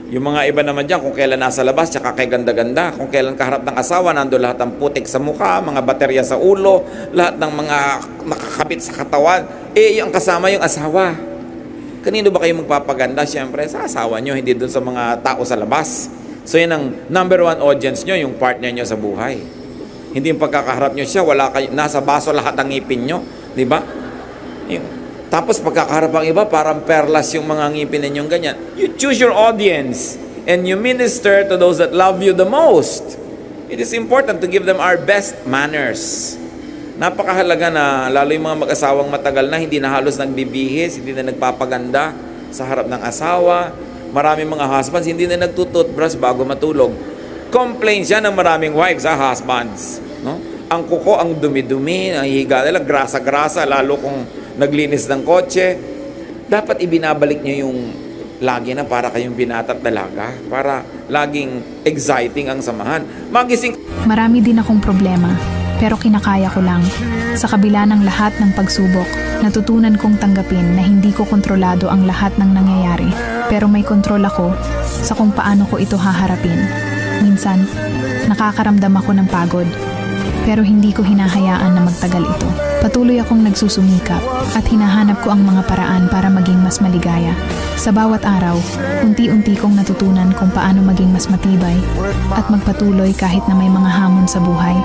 Yung mga iba naman dyan, kung kailan nasa labas, tsaka kay ganda-ganda. Kung kailan kaharap ng asawa, nando lahat ng putik sa mukha, mga baterya sa ulo, lahat ng mga nakakabit sa katawan. Yung kasama yung asawa. Kanino ba kayo magpapaganda? Siyempre, sa asawa nyo, hindi dun sa mga tao sa labas. So yun ang number one audience nyo, yung partner nyo sa buhay. Hindi yung pagkakaharap nyo siya, wala kayo, nasa baso lahat ng ngipin nyo. Di ba? Tapos pagkakaharap ang iba, parang perlas yung mga ngipin ninyong ganyan. You choose your audience and you minister to those that love you the most. It is important to give them our best manners. Napakahalaga na, lalo yung mga mag-asawang matagal na, hindi na halos nagbibihis, hindi na nagpapaganda sa harap ng asawa. Maraming mga husbands, hindi na nagtututbrush bago matulog. Complaints yan ng maraming wives, husbands. No? Ang kuko, ang dumi-dumi, ang higa nila, grasa-grasa, lalo kung naglinis ng kotse. Dapat ibinabalik nyo yung lagi na para kayong binata't dalaga, para laging exciting ang samahan. Magising. Marami din akong problema, pero kinakaya ko lang. Sa kabila ng lahat ng pagsubok, natutunan kong tanggapin na hindi ko kontrolado ang lahat ng nangyayari, pero may kontrol ako sa kung paano ko ito haharapin. Minsan, nakakaramdam ako ng pagod, pero hindi ko hinahayaan na magtagal ito. Patuloy akong nagsusumikap at hinahanap ko ang mga paraan para maging mas maligaya. Sa bawat araw, unti-unti kong natutunan kung paano maging mas matibay at magpatuloy kahit na may mga hamon sa buhay.